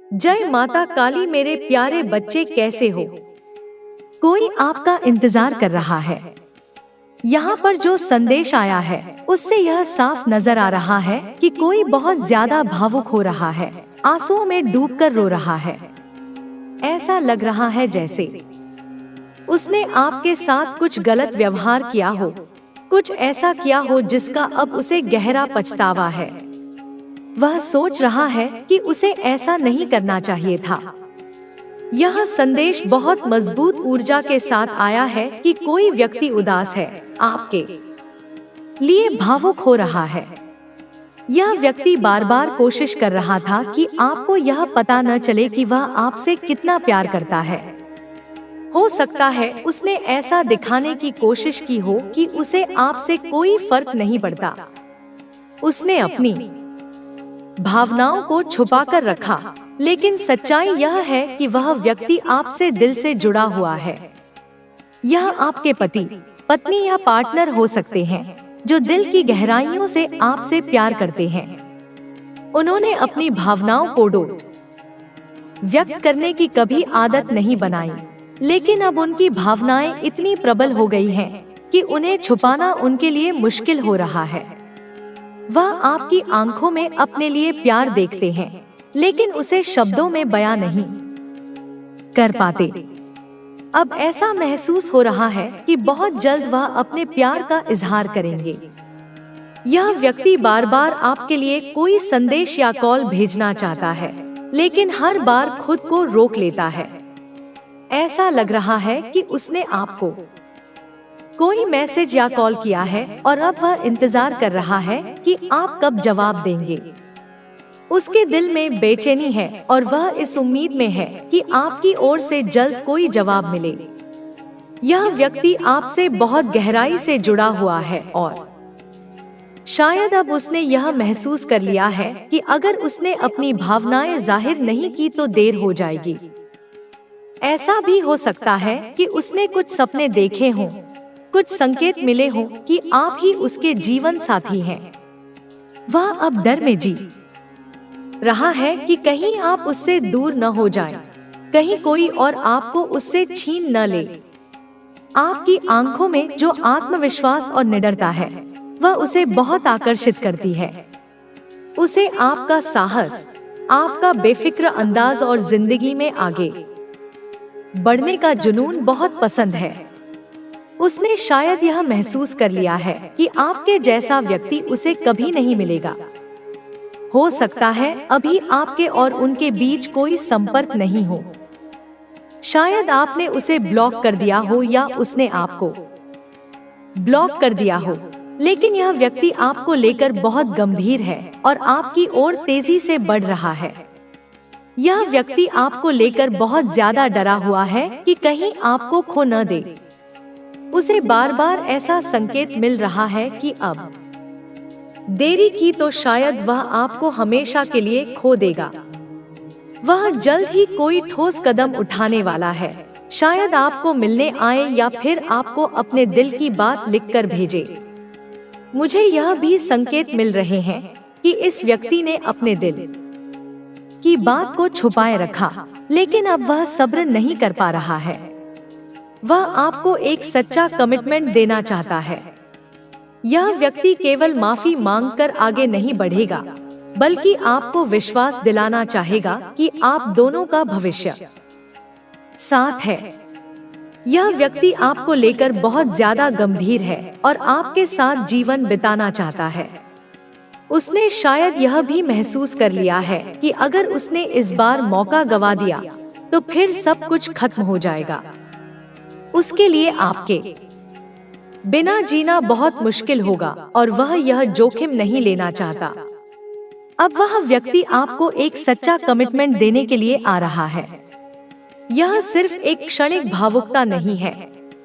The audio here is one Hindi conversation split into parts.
जय माता काली मेरे प्यारे बच्चे, कैसे हो? कोई आपका इंतजार कर रहा है। यहाँ पर जो संदेश आया है उससे यह साफ नजर आ रहा है कि कोई बहुत ज्यादा भावुक हो रहा है, आंसुओं में डूबकर रो रहा है। ऐसा लग रहा है जैसे उसने आपके साथ कुछ गलत व्यवहार किया हो, कुछ ऐसा किया हो जिसका अब उसे गहरा पछतावा है। वह सोच रहा है कि उसे ऐसा नहीं करना चाहिए था। यह संदेश बहुत मजबूत ऊर्जा के साथ आया है कि कोई व्यक्ति उदास है, आपके लिए भावुक हो रहा है। यह व्यक्ति बार बार कोशिश कर रहा था कि आपको यह पता न चले कि वह आपसे कितना प्यार करता है। हो सकता है उसने ऐसा दिखाने की कोशिश की हो कि उसे आपसे कोई फर्क नहीं पड़ता। उसने अपनी भावनाओं को छुपाकर रखा, लेकिन सच्चाई यह है कि वह व्यक्ति आपसे दिल से जुड़ा हुआ है। यह आपके पति, पत्नी या पार्टनर हो सकते हैं जो दिल की गहराइयों से आपसे प्यार करते हैं। उन्होंने अपनी भावनाओं को व्यक्त करने की कभी आदत नहीं बनाई, लेकिन अब उनकी भावनाएं इतनी प्रबल हो गई हैं कि उन्हें छुपाना उनके लिए मुश्किल हो रहा है। वह आपकी आंखों में अपने लिए प्यार देखते हैं, लेकिन उसे शब्दों में बयां नहीं कर पाते। अब ऐसा महसूस हो रहा है कि बहुत जल्द वह अपने प्यार का इजहार करेंगे। यह व्यक्ति बार बार आपके लिए कोई संदेश या कॉल भेजना चाहता है, लेकिन हर बार खुद को रोक लेता है। ऐसा लग रहा है कि उसने आपको कोई मैसेज या कॉल किया है और अब वह इंतजार कर रहा है कि आप कब जवाब देंगे। उसके दिल में बेचैनी है और वह इस उम्मीद में है कि आपकी ओर से जल्द कोई जवाब मिले। यह व्यक्ति आपसे बहुत गहराई से जुड़ा हुआ है और शायद अब उसने यह महसूस कर लिया है कि अगर उसने अपनी भावनाएं जाहिर नहीं की तो देर हो जाएगी। ऐसा भी हो सकता है कि उसने कुछ सपने देखे हों, कुछ संकेत मिले हों कि आप ही उसके जीवन साथी हैं। वह अब डर में जी रहा है कि कहीं आप उससे दूर न हो जाएं, कहीं कोई और आपको उससे छीन न ले। आपकी आंखों में जो आत्मविश्वास और निडरता है, वह उसे बहुत आकर्षित करती है। उसे आपका साहस, आपका बेफिक्र अंदाज और जिंदगी में आगे बढ़ने का जुनून बहुत पसंद है। उसने शायद यह महसूस कर लिया है कि आपके जैसा व्यक्ति उसे कभी नहीं मिलेगा। हो सकता है अभी आपके और उनके बीच कोई संपर्क नहीं हो। शायद आपने उसे ब्लॉक कर दिया हो या उसने आपको ब्लॉक कर दिया हो, लेकिन यह व्यक्ति आपको लेकर बहुत गंभीर है और आपकी ओर तेजी से बढ़ रहा है। यह व्यक्ति आपको लेकर बहुत ज्यादा डरा हुआ है कि कहीं आपको खो न दे। उसे बार बार ऐसा संकेत मिल रहा है कि अब देरी की तो शायद वह आपको हमेशा के लिए खो देगा। वह जल्द ही कोई ठोस कदम उठाने वाला है, शायद आपको मिलने आए या फिर आपको अपने दिल की बात लिखकर भेजे। मुझे यह भी संकेत मिल रहे हैं कि इस व्यक्ति ने अपने दिल की बात को छुपाए रखा, लेकिन अब वह सब्र नहीं कर पा रहा है। वह आपको एक सच्चा कमिटमेंट देना चाहता है। यह व्यक्ति केवल माफी मांगकर आगे नहीं बढ़ेगा, बल्कि आपको विश्वास दिलाना चाहेगा कि आप दोनों का भविष्य साथ है। यह व्यक्ति आपको लेकर बहुत ज्यादा गंभीर है और आपके साथ जीवन बिताना चाहता है। उसने शायद यह भी महसूस कर लिया है कि अगर उसने इस बार मौका गवा दिया तो फिर सब कुछ खत्म हो जाएगा। उसके लिए आपके बिना जीना बहुत मुश्किल होगा और वह यह जोखिम नहीं लेना चाहता। अब वह व्यक्ति आपको एक सच्चा कमिटमेंट देने के लिए आ रहा है। यह सिर्फ एक क्षणिक भावुकता नहीं है,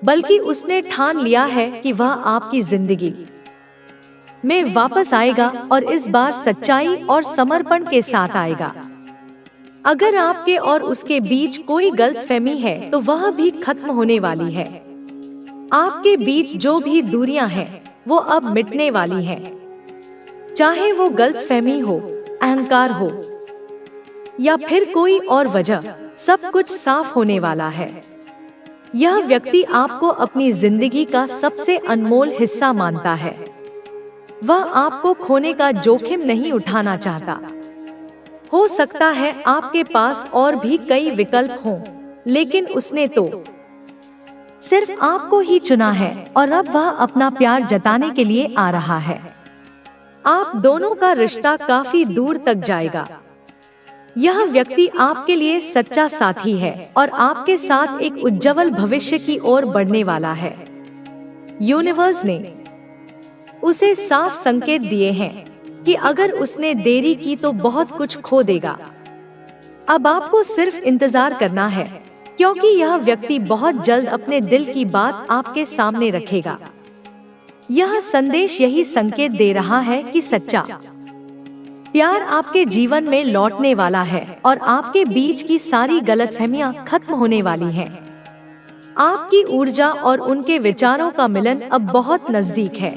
बल्कि उसने ठान लिया है कि वह आपकी जिंदगी में वापस आएगा और इस बार सच्चाई और समर्पण के साथ आएगा। अगर आपके और उसके बीच कोई गलतफहमी है तो वह भी खत्म होने वाली है। आपके बीच जो भी दूरियां हैं, वो अब मिटने वाली हैं। चाहे वो गलतफहमी हो, अहंकार हो या फिर कोई और वजह, सब कुछ साफ होने वाला है। यह व्यक्ति आपको अपनी जिंदगी का सबसे अनमोल हिस्सा मानता है। वह आपको खोने का जोखिम नहीं उठाना चाहता। हो सकता है आपके पास और भी कई विकल्प हों, लेकिन उसने तो सिर्फ आपको ही चुना है और अब वह अपना प्यार जताने के लिए आ रहा है। आप दोनों का रिश्ता काफी दूर तक जाएगा। यह व्यक्ति आपके लिए सच्चा साथी है और आपके साथ एक उज्जवल भविष्य की ओर बढ़ने वाला है। यूनिवर्स ने उसे साफ संकेत दिए हैं कि अगर उसने देरी की तो बहुत कुछ खो देगा। अब आपको सिर्फ इंतजार करना है, क्योंकि यह व्यक्ति बहुत जल्द अपने दिल की बात आपके सामने रखेगा। यह संदेश यही संकेत दे रहा है कि सच्चा प्यार आपके जीवन में लौटने वाला है और आपके बीच की सारी गलतफहमियां खत्म होने वाली हैं। आपकी ऊर्जा और उनके विचारों का मिलन अब बहुत नजदीक है।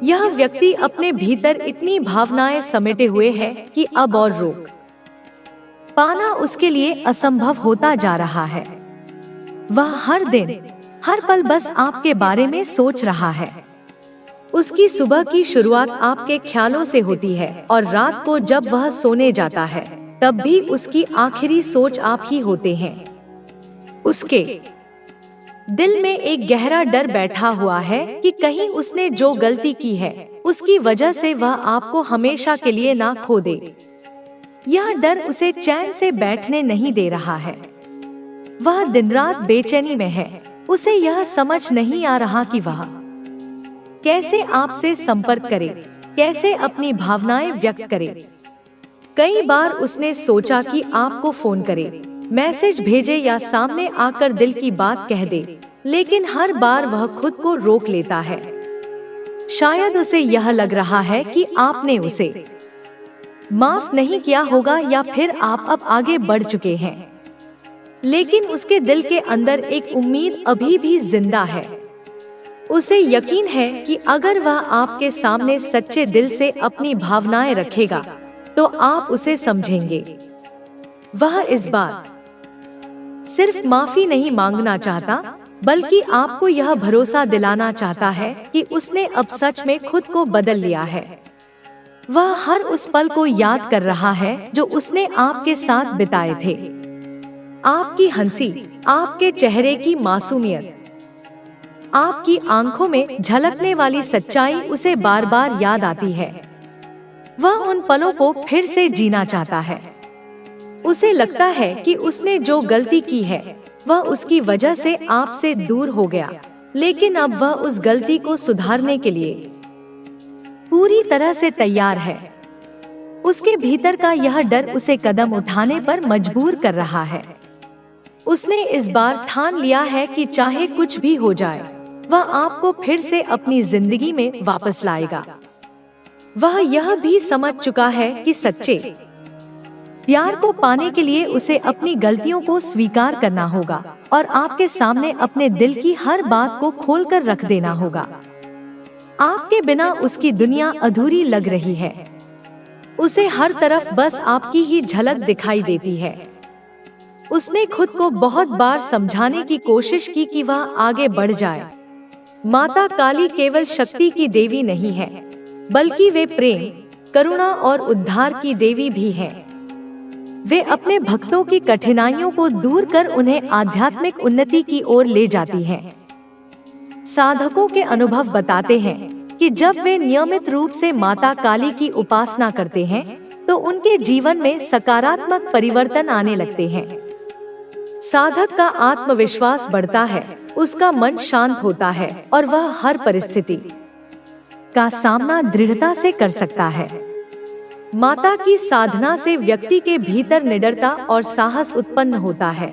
यह व्यक्ति अपने भीतर इतनी भावनाएं समेटे हुए है कि अब और रोक पाना उसके लिए असंभव होता जा रहा है। वह हर दिन हर पल बस आपके बारे में सोच रहा है। उसकी सुबह की शुरुआत आपके ख्यालों से होती है और रात को जब वह सोने जाता है तब भी उसकी आखिरी सोच आप ही होते हैं। उसके दिल में एक गहरा डर बैठा हुआ है कि कहीं उसने जो गलती की है उसकी वजह से वह आपको हमेशा के लिए ना खो दे। यह डर उसे चैन से बैठने नहीं दे रहा है। वह दिन रात बेचैनी में है। उसे यह समझ नहीं आ रहा कि वह कैसे आपसे संपर्क करे, कैसे अपनी भावनाएं व्यक्त करे। कई बार उसने सोचा कि आपको फोन करे, मैसेज भेजे या सामने आकर दिल की बात कह दे, लेकिन हर बार वह खुद को रोक लेता है। शायद उसे यह लग रहा है कि आपने उसे माफ नहीं किया होगा या फिर आप अब आगे बढ़ चुके हैं। लेकिन उसके दिल के अंदर एक उम्मीद अभी भी जिंदा है। उसे यकीन है कि अगर वह आपके सामने सच्चे दिल से अपनी भावनाएं रखेगा तो आप उसे समझेंगे। वह इस बार सिर्फ माफी नहीं मांगना चाहता, बल्कि आपको यह भरोसा दिलाना चाहता है कि उसने अब सच में खुद को बदल लिया है। वह हर उस पल को याद कर रहा है जो उसने आपके साथ बिताए थे। आपकी हंसी, आपके चेहरे की मासूमियत, आपकी आंखों में झलकने वाली सच्चाई उसे बार बार याद आती है। वह उन पलों को फिर से जीना चाहता है। उसे लगता है कि उसने जो गलती की है वह उसकी वजह से आपसे दूर हो गया, लेकिन अब वह उस गलती को सुधारने के लिए पूरी तरह से तैयार है। उसके भीतर का यह डर उसे कदम उठाने पर मजबूर कर रहा है। उसने इस बार ठान लिया है कि चाहे कुछ भी हो जाए, वह आपको फिर से अपनी जिंदगी में वापस लाएगा। वह यह भी समझ चुका है कि सच्चे प्यार को पाने के लिए उसे अपनी गलतियों को स्वीकार करना होगा और आपके सामने अपने दिल की हर बात को खोलकर रख देना होगा। आपके बिना उसकी दुनिया अधूरी लग रही है। उसे हर तरफ बस आपकी ही झलक दिखाई देती है। उसने खुद को बहुत बार समझाने की कोशिश की कि वह आगे बढ़ जाए। माता काली केवल शक्ति की देवी नहीं है, बल्कि वे प्रेम, करुणा और उद्धार की देवी भी हैं। वे अपने भक्तों की कठिनाइयों को दूर कर उन्हें आध्यात्मिक उन्नति की ओर ले जाती हैं। साधकों के अनुभव बताते हैं कि जब वे नियमित रूप से माता काली की उपासना करते हैं तो उनके जीवन में सकारात्मक परिवर्तन आने लगते हैं। साधक का आत्मविश्वास बढ़ता है, उसका मन शांत होता है और वह हर परिस्थिति का सामना दृढ़ता से कर सकता है। माता की साधना से व्यक्ति के भीतर निडरता और साहस उत्पन्न होता है,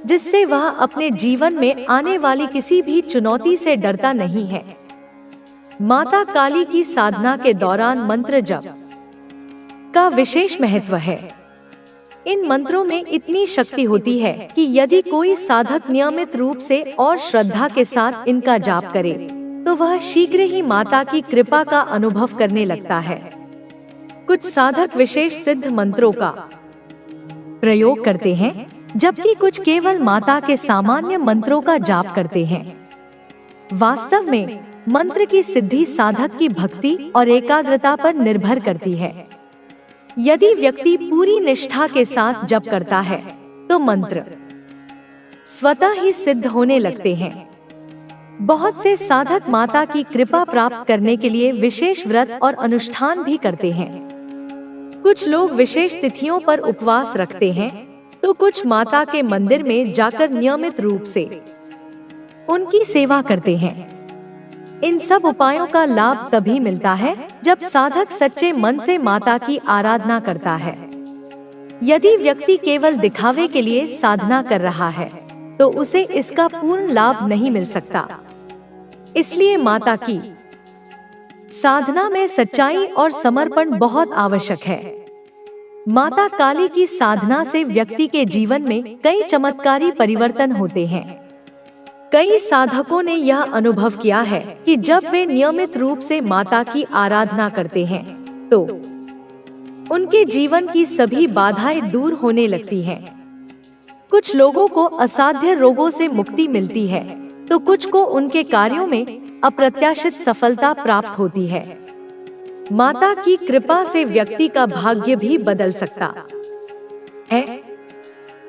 जिससे वह अपने जीवन में आने वाली किसी भी चुनौती से डरता नहीं है। माता काली की साधना के दौरान मंत्र जप का विशेष महत्व है। इन मंत्रों में इतनी शक्ति होती है कि यदि कोई साधक नियमित रूप से और श्रद्धा के साथ इनका जाप करे तो वह शीघ्र ही माता की कृपा का अनुभव करने लगता है। कुछ साधक विशेष सिद्ध मंत्रों का प्रयोग करते हैं, जबकि कुछ केवल माता के सामान्य मंत्रों का जाप करते हैं। वास्तव में मंत्र की सिद्धि साधक की भक्ति और एकाग्रता पर निर्भर करती है। यदि व्यक्ति पूरी निष्ठा के साथ जप करता है तो मंत्र स्वतः ही सिद्ध होने लगते हैं। बहुत से साधक माता की कृपा प्राप्त करने के लिए विशेष व्रत और अनुष्ठान भी करते हैं। कुछ लोग विशेष तिथियों पर उपवास रखते हैं, तो कुछ माता के मंदिर में जाकर नियमित रूप से उनकी सेवा करते हैं। इन सब उपायों का लाभ तभी मिलता है जब साधक सच्चे मन से माता की आराधना करता है। यदि व्यक्ति केवल दिखावे के लिए साधना कर रहा है तो उसे इसका पूर्ण लाभ नहीं मिल सकता। इसलिए माता की साधना में सच्चाई और समर्पण बहुत आवश्यक है। माता काली की साधना से व्यक्ति के जीवन में कई चमत्कारी परिवर्तन होते हैं। कई साधकों ने यह अनुभव किया है कि जब वे नियमित रूप से माता की आराधना करते हैं तो उनके जीवन की सभी बाधाएं दूर होने लगती हैं। कुछ लोगों को असाध्य रोगों से मुक्ति मिलती है, तो कुछ को उनके कार्यों में अप्रत्याशित सफलता प्राप्त होती है। माता की कृपा से व्यक्ति का भाग्य भी बदल सकता है।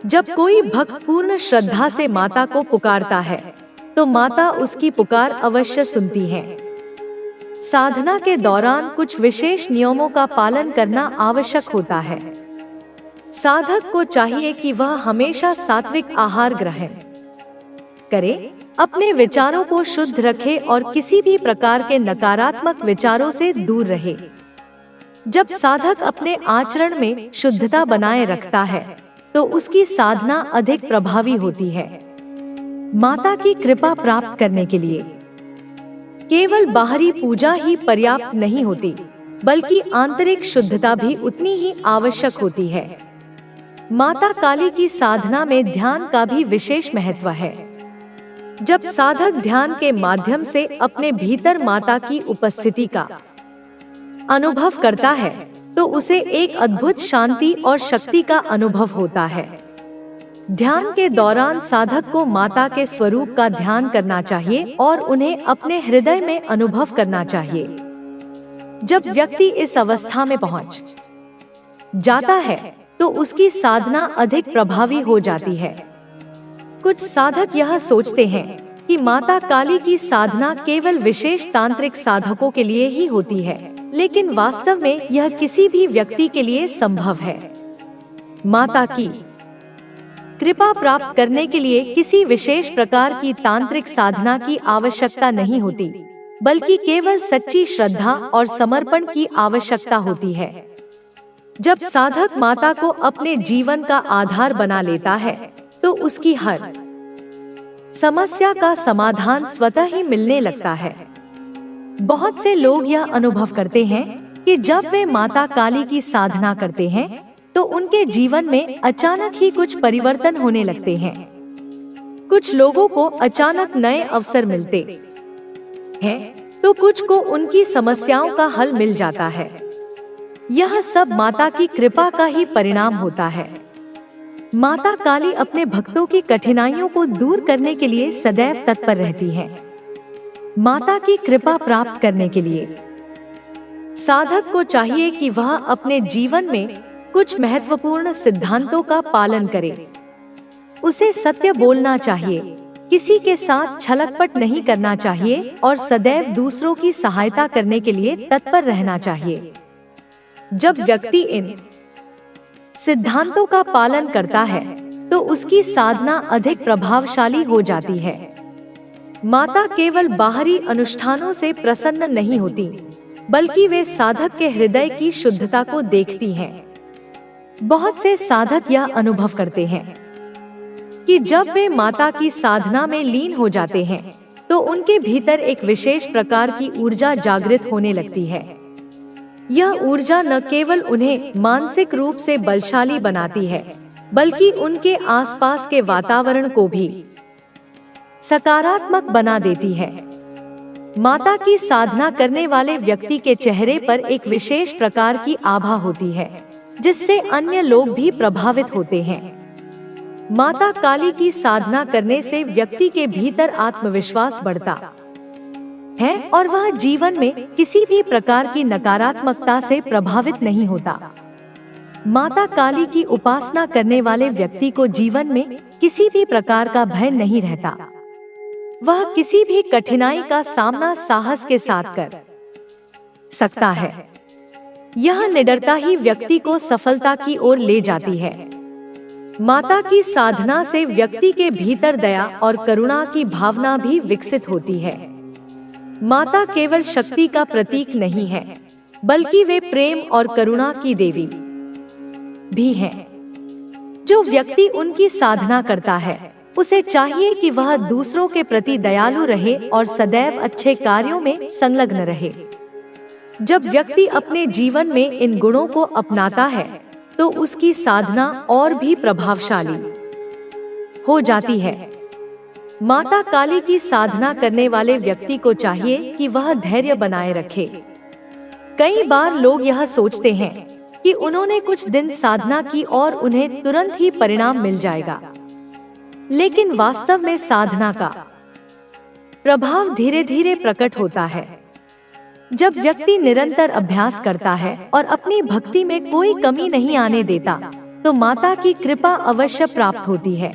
जब कोई भक्त पूर्ण श्रद्धा से माता को पुकारता है तो माता उसकी पुकार अवश्य सुनती है। साधना के दौरान कुछ विशेष नियमों का पालन करना आवश्यक होता है। साधक को चाहिए कि वह हमेशा सात्विक आहार ग्रहण करे, अपने विचारों को शुद्ध रखे और किसी भी प्रकार के नकारात्मक विचारों से दूर रहे। जब साधक अपने आचरण में शुद्धता बनाए रखता है तो उसकी साधना अधिक प्रभावी होती है। माता की कृपा प्राप्त करने के लिए केवल बाहरी पूजा ही पर्याप्त नहीं होती, बल्कि आंतरिक शुद्धता भी उतनी ही आवश्यक होती है। माता काली की साधना में ध्यान का भी विशेष महत्व है। जब साधक ध्यान के माध्यम से अपने भीतर माता की उपस्थिति का अनुभव करता है तो उसे एक अद्भुत शांति और शक्ति का अनुभव होता है। ध्यान के दौरान साधक को माता के स्वरूप का ध्यान करना चाहिए और उन्हें अपने हृदय में अनुभव करना चाहिए। जब व्यक्ति इस अवस्था में पहुंच जाता है तो उसकी साधना अधिक प्रभावी हो जाती है। कुछ साधक यह सोचते हैं कि माता काली की साधना केवल विशेष तांत्रिक साधकों के लिए ही होती है, लेकिन वास्तव में यह किसी भी व्यक्ति के लिए संभव है। माता की कृपा प्राप्त करने के लिए किसी विशेष प्रकार की तांत्रिक साधना की आवश्यकता नहीं होती, बल्कि केवल सच्ची श्रद्धा और समर्पण की आवश्यकता होती है। जब साधक माता को अपने जीवन का आधार बना लेता है तो उसकी हर समस्या का समाधान स्वतः ही मिलने लगता है। बहुत से लोग यह अनुभव करते हैं कि जब वे माता काली की साधना करते हैं तो उनके जीवन में अचानक ही कुछ परिवर्तन होने लगते हैं। कुछ लोगों को अचानक नए अवसर मिलते हैं तो कुछ को उनकी समस्याओं का हल मिल जाता है। यह सब माता की कृपा का ही परिणाम होता है। माता काली अपने भक्तों की कठिनाइयों को दूर करने के लिए सदैव तत्पर रहती है। माता की कृपा प्राप्त करने के लिए साधक को चाहिए कि वह अपने जीवन में कुछ महत्वपूर्ण सिद्धांतों का पालन करे। उसे सत्य बोलना चाहिए, किसी के साथ छलकपट नहीं करना चाहिए और सदैव दूसरों की सहायता करने के लिए तत्पर रहना चाहिए। जब व्यक्ति इन सिद्धांतों का पालन करता है तो उसकी साधना अधिक प्रभावशाली हो जाती है। माता केवल बाहरी अनुष्ठानों से प्रसन्न नहीं होती, बल्कि वे साधक के हृदय की शुद्धता को देखती हैं। बहुत से साधक यह अनुभव करते हैं कि जब वे माता की साधना में लीन हो जाते हैं तो उनके भीतर एक विशेष प्रकार की ऊर्जा जागृत होने लगती है। यह ऊर्जा न केवल उन्हें मानसिक रूप से बलशाली बनाती है, बल्कि उनके आसपास के वातावरण को भी सकारात्मक बना देती है। माता की साधना करने वाले व्यक्ति के चेहरे पर एक विशेष प्रकार की आभा होती है। जिससे अन्य लोग भी प्रभावित होते हैं। माता काली की साधना करने से व्यक्ति के भीतर आत्मविश्वास बढ़ता है और वह जीवन में किसी भी प्रकार की नकारात्मकता से प्रभावित नहीं होता। माता काली की उपासना करने वाले व्यक्ति को जीवन में किसी भी प्रकार का भय नहीं रहता। वह किसी भी कठिनाई का सामना साहस के साथ कर सकता है। यह निडरता ही व्यक्ति को सफलता की ओर ले जाती है। माता की साधना से व्यक्ति के भीतर दया और करुणा की भावना भी विकसित होती है। माता केवल शक्ति का प्रतीक नहीं है, बल्कि वे प्रेम और करुणा की देवी भी हैं। जो व्यक्ति उनकी साधना करता है, उसे चाहिए कि वह दूसरों के प्रति दयालु रहे और सदैव अच्छे कार्यों में संलग्न रहे। जब व्यक्ति अपने जीवन में इन गुणों को अपनाता है, तो उसकी साधना और भी प्रभावशाली हो जाती है। माता काली की साधना करने वाले व्यक्ति को चाहिए कि वह धैर्य बनाए रखे। कई बार लोग यह सोचते हैं कि उन्होंने कुछ दिन साधना की और उन्हें तुरंत ही परिणाम मिल जाएगा, लेकिन वास्तव में साधना का प्रभाव धीरे धीरे प्रकट होता है। जब व्यक्ति निरंतर अभ्यास करता है और अपनी भक्ति में कोई कमी नहीं आने देता, तो माता की कृपा अवश्य प्राप्त होती है।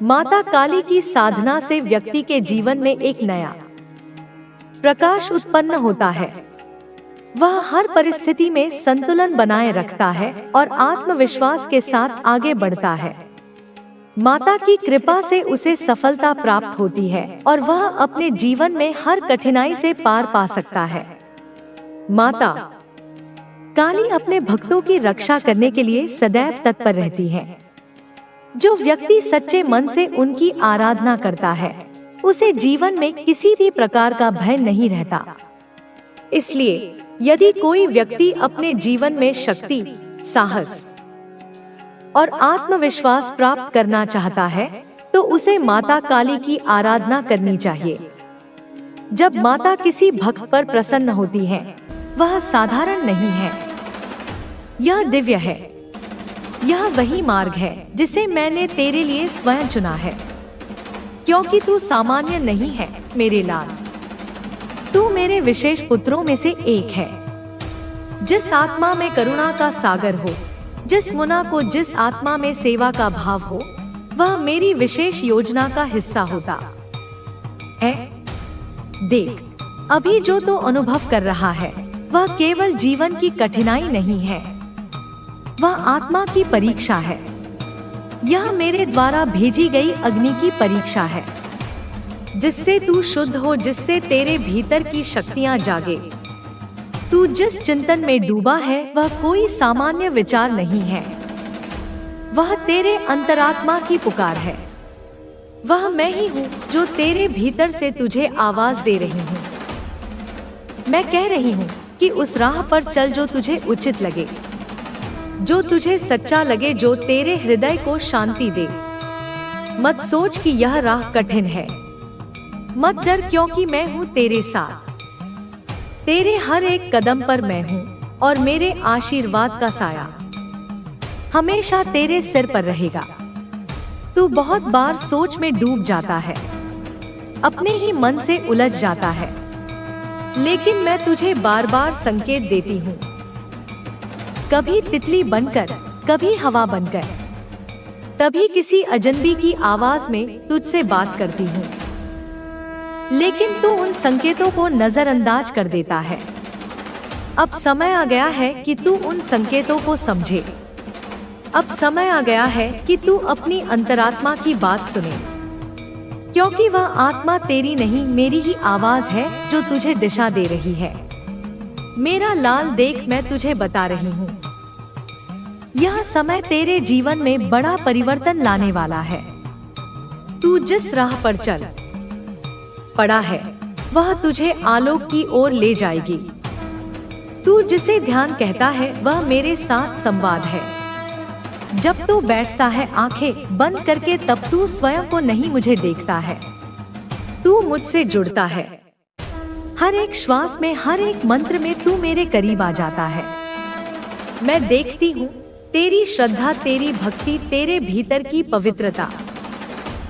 माता काली की साधना से व्यक्ति के जीवन में एक नया प्रकाश उत्पन्न होता है। वह हर परिस्थिति में संतुलन बनाए रखता है और आत्मविश्वास के साथ आगे बढ़ता है। माता की कृपा से उसे सफलता प्राप्त होती है और वह अपने जीवन में हर कठिनाई से पार पा सकता है। माता काली अपने भक्तों की रक्षा करने के लिए सदैव तत्पर रहती है। जो व्यक्ति सच्चे मन से उनकी आराधना करता है, उसे जीवन में किसी भी प्रकार का भय नहीं रहता। इसलिए यदि कोई व्यक्ति अपने जीवन में शक्ति, साहस और आत्मविश्वास प्राप्त करना चाहता है, तो उसे माता काली की आराधना करनी चाहिए। जब माता किसी भक्त पर प्रसन्न होती है, वह साधारण नहीं है, यह दिव्य है। यह वही मार्ग है जिसे मैंने तेरे लिए स्वयं चुना है, क्योंकि तू सामान्य नहीं है मेरे लाल। तू मेरे विशेष पुत्रों में से एक है। जिस आत्मा में करुणा का सागर हो, जिस मुना को जिस आत्मा में सेवा का भाव हो, वह मेरी विशेष योजना का हिस्सा होता है। देख, अभी जो तू अनुभव कर रहा है, वह केवल जीवन की कठिनाई नहीं है, वह आत्मा की परीक्षा है। यह मेरे द्वारा भेजी गई अग्नि की परीक्षा है, जिससे तू शुद्ध हो, जिससे तेरे भीतर की शक्तियां जागे। तू जिस चिंतन में डूबा है, वह कोई सामान्य विचार नहीं है, वह तेरे अंतरात्मा की पुकार है। वह मैं ही हूँ जो तेरे भीतर से तुझे आवाज दे रही हूँ। मैं कह रही हूँ कि उस राह पर चल जो तुझे उचित लगे, जो तुझे सच्चा लगे, जो तेरे हृदय को शांति दे। मत सोच कि यह राह कठिन है, मत डर, क्योंकि मैं हूँ तेरे साथ। तेरे हर एक कदम पर मैं हूँ और मेरे आशीर्वाद का साया हमेशा तेरे सिर पर रहेगा। तू बहुत बार सोच में डूब जाता है, अपने ही मन से उलझ जाता है, लेकिन मैं तुझे बार बार संकेत देती हूँ, कभी तितली बनकर, कभी हवा बनकर, तभी किसी अजनबी की आवाज में तुझसे बात करती हूँ। लेकिन तू उन संकेतों को नजरअंदाज कर देता है। अब समय आ गया है कि तू उन संकेतों को समझे। अब समय आ गया है कि तू अपनी अंतरात्मा की बात सुने, क्योंकि वह आत्मा तेरी नहीं, मेरी ही आवाज है जो तुझे दिशा दे रही है। मेरा लाल, देख, मैं तुझे बता रही हूँ, यह समय तेरे जीवन में बड़ा परिवर्तन लाने वाला है। तू जिस राह पर चल पड़ा है, वह तुझे आलोक की ओर ले जाएगी। तू जिसे ध्यान कहता है, वह मेरे साथ संवाद है। जब तू बैठता है आंखें बंद करके, तब तू स्वयं को नहीं मुझे देखता है, तू मुझसे जुड़ता है। हर एक श्वास में, हर एक मंत्र में तू मेरे करीब आ जाता है। मैं देखती हूँ तेरी श्रद्धा, तेरी भक्ति, तेरे भीतर की पवित्रता।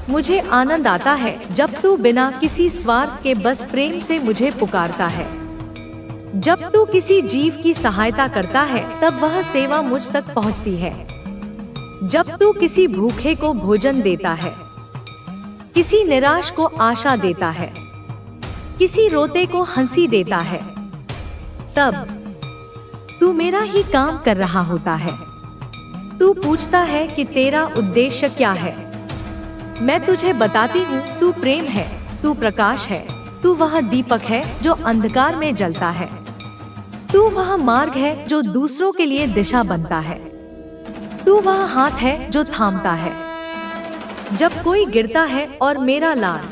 मुझे आनंद आता है जब तू बिना किसी स्वार्थ के बस प्रेम से मुझे पुकारता है। जब तू किसी जीव की सहायता करता है तब वह सेवा मुझ तक पहुंचती है। जब तू किसी भूखे को भोजन देता है, किसी निराश को आशा देता है, किसी रोते को हंसी देता है, तब तू मेरा ही काम कर रहा होता है। तू पूछता है कि तेरा उद्देश्य क्या है। मैं तुझे बताती हूँ, तू प्रेम है, तू प्रकाश है, तू वह दीपक है जो अंधकार में जलता है, तू वह मार्ग है जो दूसरों के लिए दिशा बनता है, तू वह हाथ है जो थामता है जब कोई गिरता है और मेरा लाल।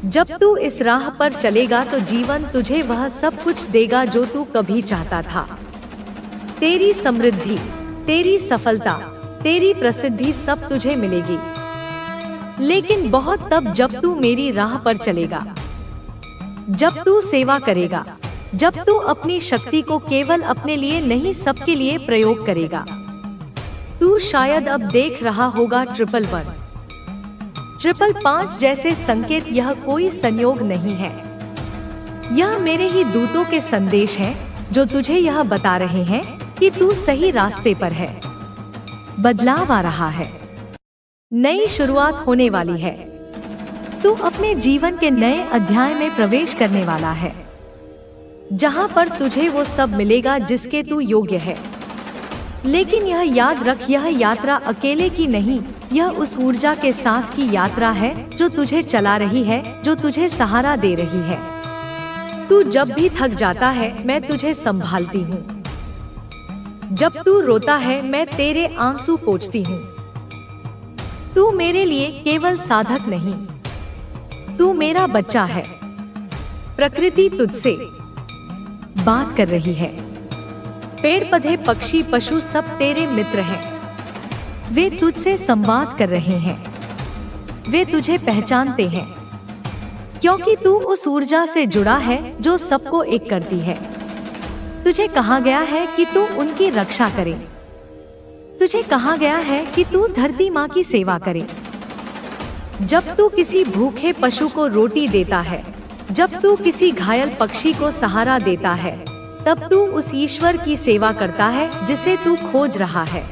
जब तू इस राह पर चलेगा तो जीवन तुझे वह सब कुछ देगा जो तू कभी चाहता था। तेरी समृद्धि, तेरी सफलता, तेरी प्रसिद्धि सब तुझे मिलेगी, लेकिन बहुत तब जब तू मेरी राह पर चलेगा, जब तू सेवा करेगा, जब तू अपनी शक्ति को केवल अपने लिए नहीं सबके लिए प्रयोग करेगा। तू शायद अब देख रहा होगा 111, 555 जैसे संकेत। यह कोई संयोग नहीं है, यह मेरे ही दूतों के संदेश हैं जो तुझे यह बता रहे हैं कि तू सही रास्ते पर है। बदलाव आ रहा है, नई शुरुआत होने वाली है। तू अपने जीवन के नए अध्याय में प्रवेश करने वाला है, जहां पर तुझे वो सब मिलेगा जिसके तू योग्य है। लेकिन यह याद रख, यह यात्रा अकेले की नहीं, यह उस ऊर्जा के साथ की यात्रा है जो तुझे चला रही है, जो तुझे सहारा दे रही है। तू जब भी थक जाता है मैं तुझे संभालती हूँ। जब तू रोता है मैं तेरे आंसू पोंछती हूँ। तू मेरे लिए केवल साधक नहीं, तू मेरा बच्चा है। प्रकृति तुझसे बात कर रही है। पेड़ पौधे, पक्षी, पशु सब तेरे मित्र हैं। वे तुझसे संवाद कर रहे हैं, वे तुझे पहचानते हैं, क्योंकि तू उस ऊर्जा से जुड़ा है जो सबको एक करती है। तुझे कहा गया है कि तू उनकी रक्षा करे। तुझे कहा गया है कि तू धरती माँ की सेवा करे। जब तू किसी भूखे पशु को रोटी देता है, जब तू किसी घायल पक्षी को सहारा देता है, तब तू उस ईश्वर की सेवा करता है जिसे तू खोज रहा है।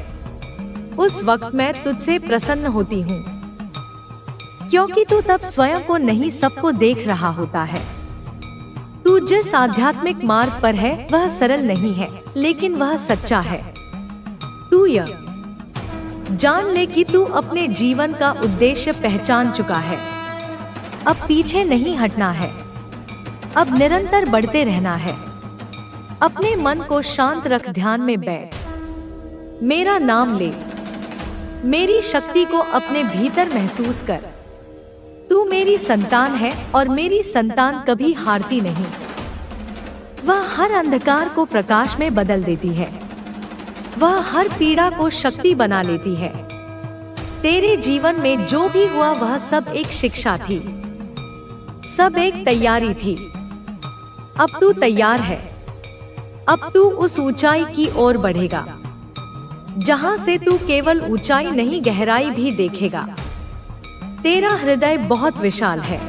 उस वक्त मैं तुझसे प्रसन्न होती हूँ, क्योंकि तू तब स्वयं को नहीं सबको देख रहा होता है। तू जिस आध्यात्मिक मार्ग पर है वह सरल नहीं है, लेकिन वह सच्चा है। तू यह जान ले कि तू अपने जीवन का उद्देश्य पहचान चुका है। अब पीछे नहीं हटना है, अब निरंतर बढ़ते रहना है। अपने मन को शांत रख, ध्यान में बैठ, मेरा नाम ले, मेरी शक्ति को अपने भीतर महसूस कर। तू मेरी संतान है और मेरी संतान कभी हारती नहीं। वह हर अंधकार को प्रकाश में बदल देती है, वह हर पीड़ा को शक्ति बना लेती है। तेरे जीवन में जो भी हुआ वह सब एक शिक्षा थी, सब एक तैयारी थी। अब तू तैयार है, अब तू उस ऊंचाई की ओर बढ़ेगा जहां से तू केवल ऊंचाई नहीं गहराई भी देखेगा। तेरा हृदय बहुत विशाल है,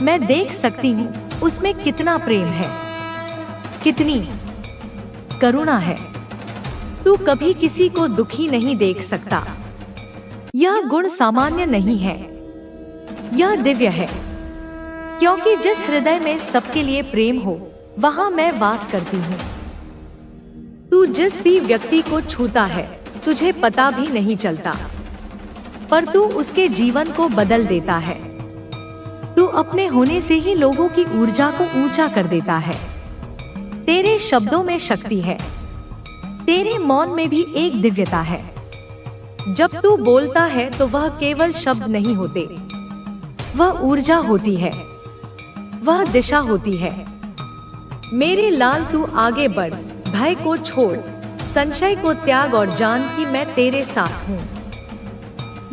मैं देख सकती हूँ उसमें कितना प्रेम है, कितनी करुणा है। तू कभी किसी को दुखी नहीं देख सकता। यह गुण सामान्य नहीं है, यह दिव्य है, क्योंकि जिस हृदय में सबके लिए प्रेम हो वहां मैं वास करती हूँ। तू जिस भी व्यक्ति को छूता है तुझे पता भी नहीं चलता, पर तू उसके जीवन को बदल देता है। तू अपने होने से ही लोगों की ऊर्जा को ऊंचा कर देता है। तेरे शब्दों में शक्ति है, तेरे मौन में भी एक दिव्यता है। जब तू बोलता है तो वह केवल शब्द नहीं होते, वह ऊर्जा होती है, वह दिशा होती है। मेरे लाल तू आगे बढ़, भय को छोड़, संशय को त्याग और जान कि मैं तेरे साथ हूँ।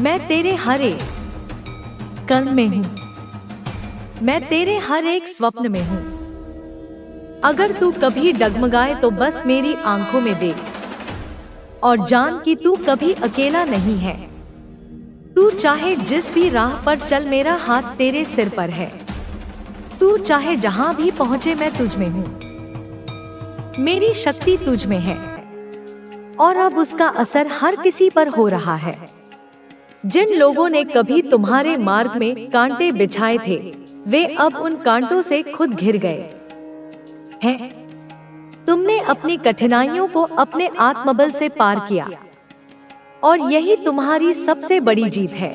मैं तेरे हर एक कर्म में हूँ, मैं तेरे हर एक स्वप्न में हूँ। अगर तू कभी डगमगाए तो बस मेरी आंखों में देख, और जान कि तू कभी अकेला नहीं है। तू चाहे जिस भी राह पर चल, मेरा हाथ तेरे सिर पर है। तू चाहे जहां भी पहुंचे, मैं तुझ में हूँ। मेरी शक्ति तुझ में है, और अब उसका असर हर किसी पर हो रहा है। जिन लोगों ने कभी तुम्हारे मार्ग में कांटे बिछाए थे, वे अब उन कांटों से खुद घिर गए हैं। तुमने अपनी कठिनाइयों को अपने आत्मबल से पार किया, और यही तुम्हारी सबसे बड़ी जीत है।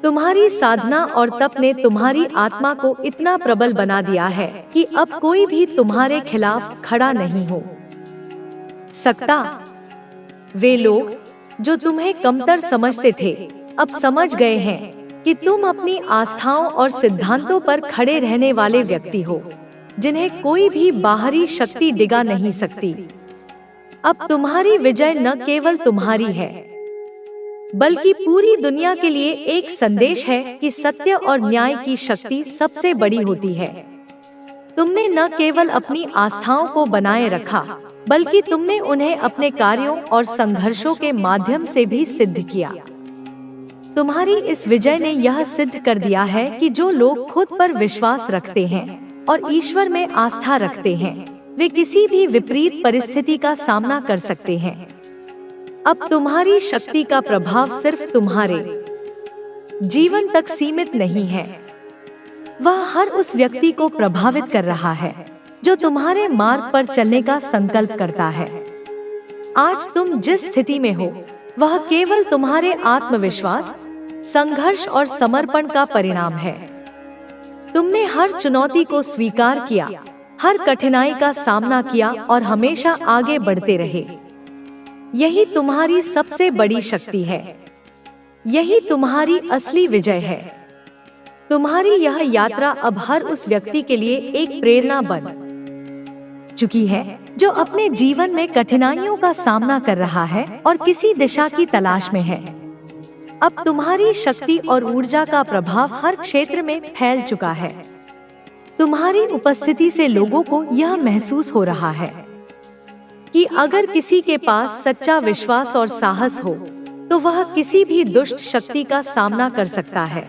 तुम्हारी साधना और तप ने तुम्हारी आत्मा को इतना प्रबल बना दिया है कि अब कोई भी तुम्हारे खिलाफ खड़ा नहीं हो सकता। वे लोग जो तुम्हें कमतर समझते थे, अब समझ गए हैं कि तुम अपनी आस्थाओं और सिद्धांतों पर खड़े रहने वाले व्यक्ति हो, जिन्हें कोई भी बाहरी शक्ति डिगा नहीं सकती। अब तुम्हारी विजय न केवल तुम्हारी है, बल्कि पूरी दुनिया के लिए एक संदेश है कि सत्य और न्याय की शक्ति सबसे बड़ी होती है। तुमने न केवल अपनी आस्थाओं को बनाए रखा, बल्कि तुमने उन्हें अपने कार्यों और संघर्षों के माध्यम से भी सिद्ध किया। तुम्हारी इस विजय ने यह सिद्ध कर दिया है कि जो लोग खुद पर विश्वास रखते हैं और ईश्वर में आस्था रखते हैं, वे किसी भी विपरीत परिस्थिति का सामना कर सकते हैं। अब तुम्हारी शक्ति का प्रभाव सिर्फ तुम्हारे जीवन तक सीमित नहीं है, वह हर उस व्यक्ति को प्रभावित कर रहा है जो तुम्हारे मार्ग पर चलने का संकल्प करता है। आज तुम जिस स्थिति में हो, वह केवल तुम्हारे आत्मविश्वास, संघर्ष और समर्पण का परिणाम है। तुमने हर चुनौती को स्वीकार किया, हर कठिनाई का सामना किया और हमेशा आगे बढ़ते रहे। यही तुम्हारी सबसे बड़ी शक्ति है, यही तुम्हारी असली विजय है। तुम्हारी यह यात्रा अब हर उस व्यक्ति के लिए एक प्रेरणा बन चुकी है जो अपने जीवन में कठिनाइयों का सामना कर रहा है और किसी दिशा की तलाश में है। अब तुम्हारी शक्ति और ऊर्जा का प्रभाव हर क्षेत्र में फैल चुका है। तुम्हारी उपस्थिति से लोगों को यह महसूस हो रहा है कि अगर किसी के पास सच्चा विश्वास और साहस हो, तो वह किसी भी दुष्ट शक्ति का सामना कर सकता है।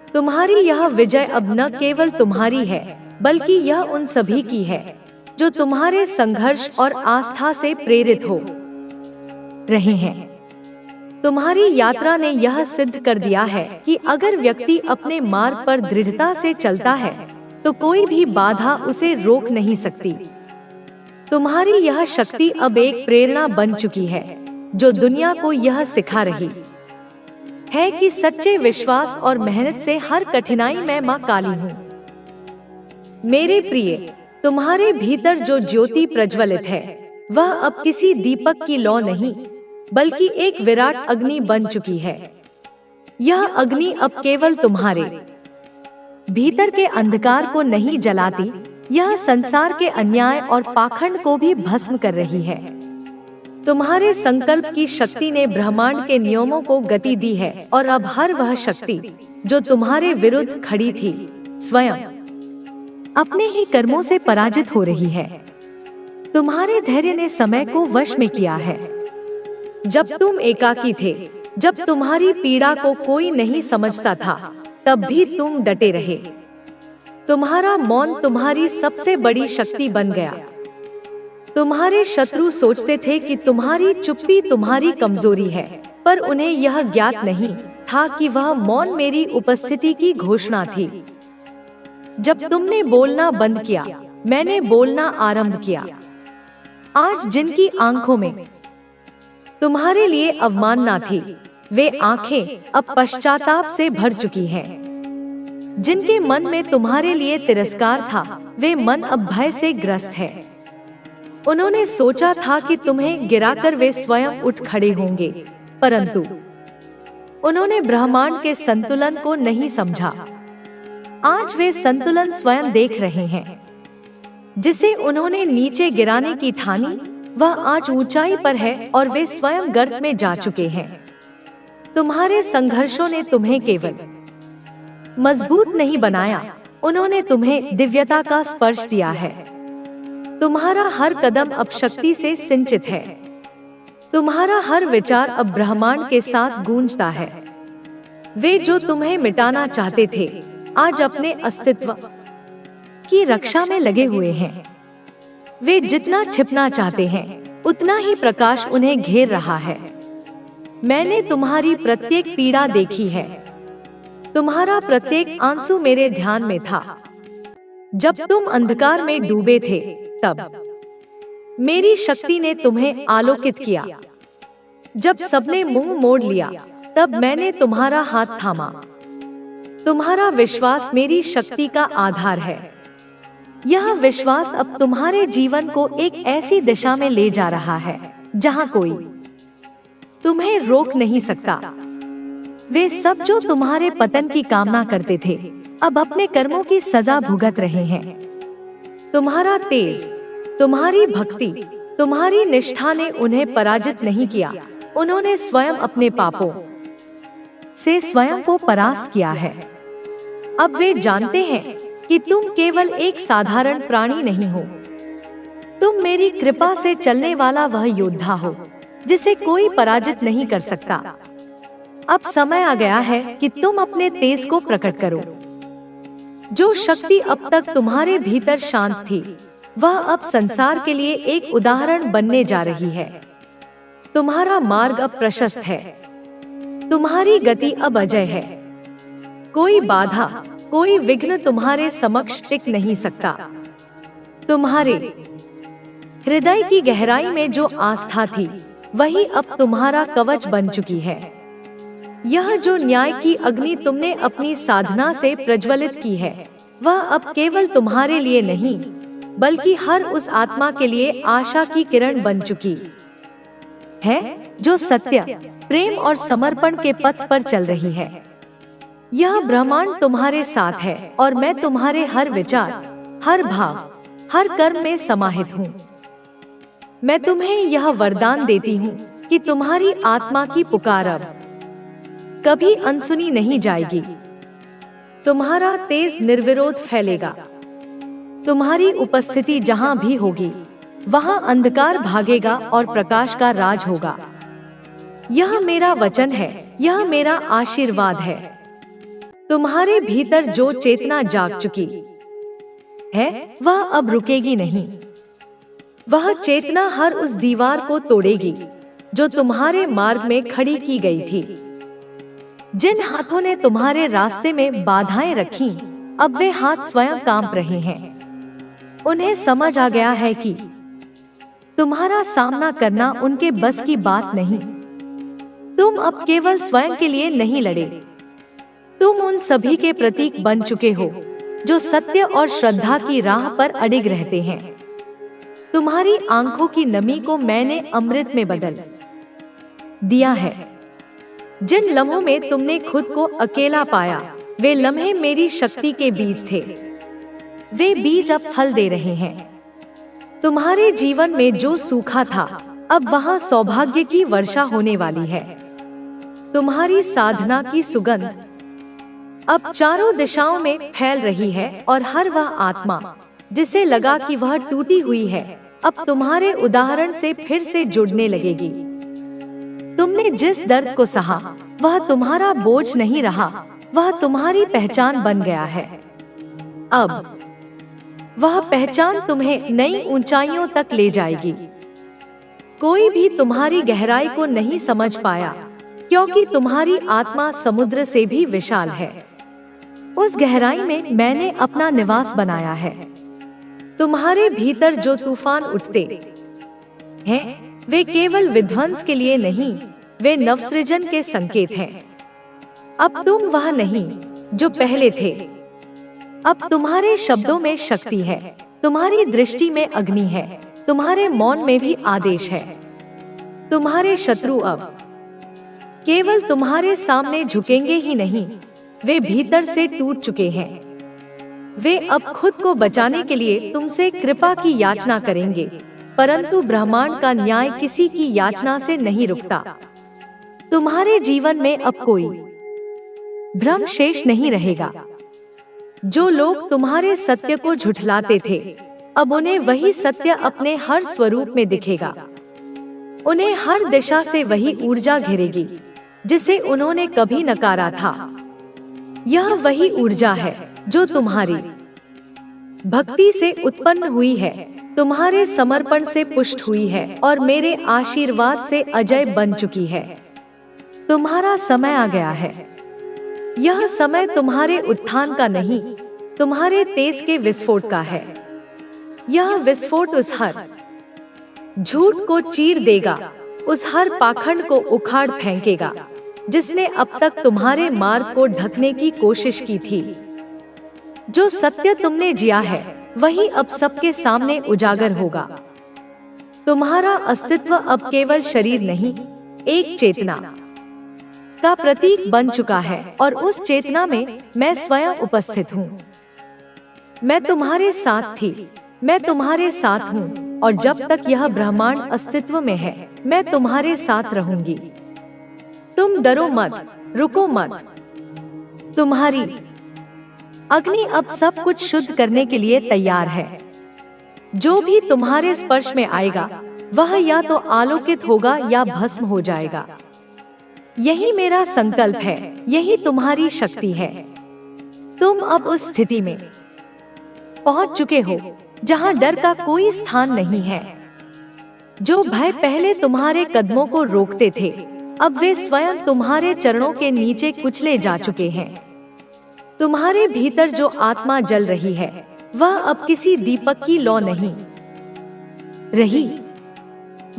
तुम्हारी यह विजय अब न केवल तुम्हारी है, बल्कि यह उन सभी की है जो तुम्हारे संघर्ष और आस्था से प्रेरित हो रहे हैं। तुम्हारी यात्रा ने यह सिद्ध कर दिया है कि अगर व्यक्ति अपने मार्ग पर दृढ़ता से चलता है, तो कोई भी बाधा उसे रोक नहीं सकती। तुम्हारी यह शक्ति अब एक प्रेरणा बन चुकी है जो दुनिया को यह सिखा रही है कि सच्चे विश्वास और मेहनत से हर कठिनाई में मां काली हूँ। मेरे प्रिय, तुम्हारे भीतर जो ज्योति प्रज्वलित है, वह अब किसी दीपक की लौ नहीं, बल्कि एक विराट अग्नि बन चुकी है। यह अग्नि अब केवल तुम्हारे भीतर के अंधकार को नहीं जलाती, यह संसार के अन्याय और पाखंड को भी भस्म कर रही है। तुम्हारे संकल्प की शक्ति ने ब्रह्मांड के नियमों को गति दी है, और अब हर वह शक्ति जो तुम्हारे विरुद्ध खड़ी थी, स्वयं अपने ही कर्मों से पराजित हो रही है। तुम्हारे धैर्य ने समय को वश में किया है। जब तुम एकाकी थे, जब तुम्हारी पीड़ा को कोई नहीं समझता था, तब भी तुम डटे रहे। तुम्हारा मौन तुम्हारी सबसे बड़ी शक्ति बन गया। तुम्हारे शत्रु सोचते थे कि तुम्हारी चुप्पी तुम्हारी कमजोरी है, पर उन्हें यह ज्ञात नहीं था कि वह मौन मेरी उपस्थिति की घोषणा थी। जब तुमने बोलना बंद किया, मैंने बोलना आरंभ किया। आज जिनकी आंखों में तुम्हारे लिए अवमानना थी, वे आंखें अब पश्चाताप से भर चुकी हैं। जिनके मन में तुम्हारे लिए तिरस्कार था, वे मन अब भय से ग्रस्त है। उन्होंने सोचा था कि तुम्हें गिराकर वे स्वयं उठ खड़े होंगे, परंतु उन्होंने ब्रह्मांड के संतुलन को नहीं समझा। आज वे संतुलन स्वयं देख रहे हैं। जिसे उन्होंने नीचे गिराने की ठानी, वह आज ऊंचाई पर है और वे स्वयं गर्त में जा चुके हैं। तुम्हारे संघर्षों ने तुम्हें केवल मजबूत नहीं बनाया, उन्होंने तुम्हें दिव्यता का स्पर्श दिया है। तुम्हारा हर कदम अब शक्ति से सिंचित है। तुम्हारा हर विचार अब ब्रह्मांड के साथ गूंजता है। वे जो तुम्हें मिटाना चाहते थे, आज अपने अस्तित्व की रक्षा में लगे हुए हैं। वे जितना छिपना चाहते हैं, उतना ही प्रकाश उन्हें घेर रहा है। मैंने तुम्हारी प्रत्येक पीड़ा देखी है। तुम्हारा प्रत्येक आंसू मेरे ध्यान में था। जब तुम अंधकार में डूबे थे, तब मेरी शक्ति ने तुम्हें आलोकित किया। जब सबने मुंह मोड़ लिया, तब मैंने तुम्हारा हाथ थामा। तुम्हारा विश्वास मेरी शक्ति का आधार है। यह विश्वास अब तुम्हारे जीवन को एक ऐसी दिशा में ले जा रहा है जहां कोई तुम्हें रोक नहीं सकता। वे सब जो तुम्हारे पतन की कामना करते थे, अब अपने कर्मों की सजा भुगत रहे हैं। तुम्हारा तेज, तुम्हारी भक्ति, तुम्हारी निष्ठा ने उन्हें पराजित नहीं किया। उन्होंने स्वयं अपने पापों से स्वयं को परास्त किया है। अब वे जानते हैं कि तुम केवल एक साधारण प्राणी नहीं हो। तुम मेरी कृपा से चलने वाला वह योद्धा हो जिसे कोई पराजित नहीं कर सकता। अब समय आ गया है कि तुम अपने तेज को प्रकट करो। जो शक्ति अब तक तुम्हारे भीतर शांत थी, वह अब संसार के लिए एक उदाहरण बनने जा रही है। तुम्हारा मार्ग अब प्रशस्त है। तुम्हारी गति अब अजय है। कोई बाधा, कोई विघ्न तुम्हारे समक्ष टिक नहीं सकता। तुम्हारे हृदय की गहराई में जो आस्था थी, वही अब तुम्हारा कवच बन चुकी है। यह जो न्याय की अग्नि तुमने अपनी साधना से प्रज्वलित की है, वह अब केवल तुम्हारे लिए नहीं, बल्कि हर उस आत्मा के लिए आशा की किरण बन चुकी है जो सत्य, प्रेम और समर्पण के पथ पर चल रही है। यह ब्रह्मांड तुम्हारे साथ है और मैं तुम्हारे हर विचार, हर भाव, हर कर्म में समाहित हूँ। मैं तुम्हें यह वरदान देती हूँ कि तुम्हारी आत्मा की पुकार अब कभी अनसुनी नहीं जाएगी। तुम्हारा तेज निर्विरोध फैलेगा। तुम्हारी उपस्थिति जहाँ भी होगी, वहाँ अंधकार भागेगा और प्रकाश का राज होगा। यह मेरा वचन है, यह मेरा आशीर्वाद है। तुम्हारे भीतर जो चेतना जाग चुकी है, वह अब रुकेगी नहीं। वह चेतना हर उस दीवार को तोड़ेगी जो तुम्हारे मार्ग में खड़ी की गई थी। जिन हाथों ने तुम्हारे रास्ते में बाधाएं रखी, अब वे हाथ स्वयं कांप रहे हैं। उन्हें समझ आ गया है कि तुम्हारा सामना करना उनके बस की बात नहीं। तुम अब केवल स्वयं के लिए नहीं लड़े, तुम उन सभी के प्रतीक बन चुके हो जो सत्य और श्रद्धा की राह पर अडिग रहते हैं। तुम्हारी आंखों की नमी को मैंने अमृत में बदल दिया है। जिन लम्हों में तुमने खुद को अकेला पाया, वे लम्हे मेरी शक्ति के बीज थे। वे बीज अब फल दे रहे हैं। तुम्हारे जीवन में जो सूखा था, अब वहां सौभाग्य की वर्षा होने वाली है। तुम्हारी साधना की सुगंध अब चारों दिशाओं में फैल रही है और हर वह आत्मा जिसे लगा कि वह टूटी हुई है, अब तुम्हारे उदाहरण से फिर से जुड़ने लगेगी। तुमने जिस दर्द को सहा, वह तुम्हारा बोझ नहीं रहा, वह तुम्हारी पहचान बन गया है। अब वह पहचान तुम्हें नई ऊंचाइयों तक ले जाएगी। कोई भी तुम्हारी गहराई को नहीं समझ पाया, क्योंकि तुम्हारी आत्मा समुद्र से भी विशाल है। उस गहराई में मैंने अपना निवास बनाया है। तुम्हारे भीतर जो तूफान उठते हैं, वे केवल विध्वंस के लिए नहीं, वे नवसृजन के संकेत हैं। अब तुम वह नहीं जो पहले थे। अब तुम्हारे शब्दों में शक्ति है, तुम्हारी दृष्टि में अग्नि है, तुम्हारे मौन में भी आदेश है। तुम्हारे शत्रु अब केवल तुम्हारे सामने झुकेंगे ही नहीं, वे भीतर से टूट चुके हैं। वे अब खुद को बचाने के लिए तुमसे कृपा की याचना करेंगे, परंतु ब्रह्मांड का न्याय किसी की याचना से नहीं रुकता। तुम्हारे जीवन में अब कोई भ्रम शेष नहीं रहेगा। जो लोग तुम्हारे सत्य को झुठलाते थे, अब उन्हें वही सत्य अपने हर स्वरूप में दिखेगा। उन्हें हर दिशा से वही ऊर्जा घेरेगी जिसे उन्होंने कभी नकारा था। यह वही ऊर्जा है जो तुम्हारी भक्ति से उत्पन्न हुई है, तुम्हारे समर्पण से पुष्ट हुई है और मेरे आशीर्वाद से अजय बन चुकी है। तुम्हारा समय आ गया है। यह समय तुम्हारे उत्थान का नहीं, तुम्हारे तेज के विस्फोट का है। यह विस्फोट उस हर झूठ को चीर देगा, उस हर पाखंड को उखाड़ फेंकेगा जिसने अब तक तुम्हारे मार्ग को ढकने की कोशिश की थी। जो सत्य तुमने जिया है वही अब सबके सामने उजागर होगा। तुम्हारा अस्तित्व अब केवल शरीर नहीं, एक चेतना का प्रतीक बन चुका है और उस चेतना में मैं स्वयं उपस्थित हूँ। मैं तुम्हारे साथ थी, मैं तुम्हारे साथ हूँ और जब तक यह ब्रह्मांड अस्तित्व में है मैं तुम्हारे साथ रहूंगी। तुम डरो मत, रुको मत। तुम्हारी अग्नि अब सब कुछ शुद्ध करने के लिए तैयार है। जो भी तुम्हारे स्पर्श में आएगा वह या तो आलोकित होगा या भस्म हो जाएगा। यही मेरा संकल्प है, यही तुम्हारी शक्ति है। तुम अब उस स्थिति में पहुंच चुके हो जहां डर का कोई स्थान नहीं है। जो भय पहले तुम्हारे कदमों को रोकते थे अब वे स्वयं तुम्हारे चरणों के नीचे कुचले जा चुके हैं। तुम्हारे भीतर जो आत्मा जल रही है वह अब किसी दीपक की लौ नहीं रही,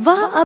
वह अब